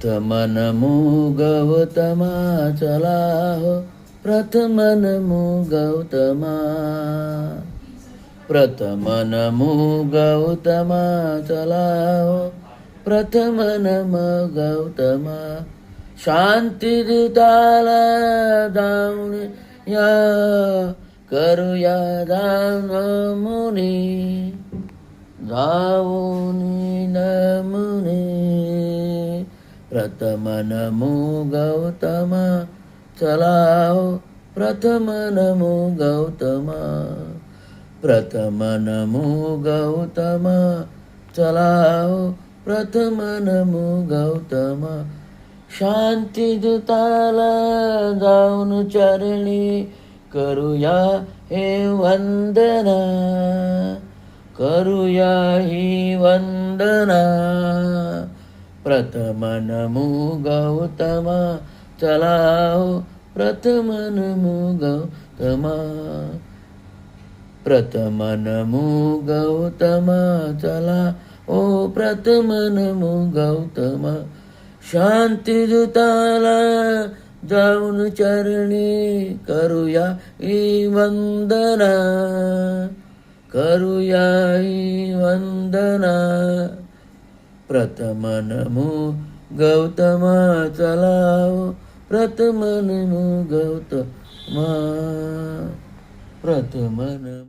प्रथम नमो गौतमा चला हो, प्रथम नमो गौतमा. प्रथम नमो गौतमा चला हो, प्रथम नमो गौतमा. शांतिदूताला जाऊन या, करूया नमुनी, जाऊन नमुनी. प्रथम नमो गौतमा चला हो, प्रथम नमो गौतमा. प्रथम नमो गौतमा चला हो, प्रथम नमो गौतमा. शांतिदूताला जाऊन चरणी, करूया हे वंदना, करूया ही वंदना. प्रथम नमो गौतमा चला हो, प्रथम नमो गौतमा. प्रथम नमो गौतमा चला ओ, प्रथम नमो गौतमा. शांतिदूताला जाऊन चरणी, करूया ही वंदना, करूया ही वंदना. प्रथम नमो गौतमा चला हो, प्रथम नमो गौतमा. प्रथम नमो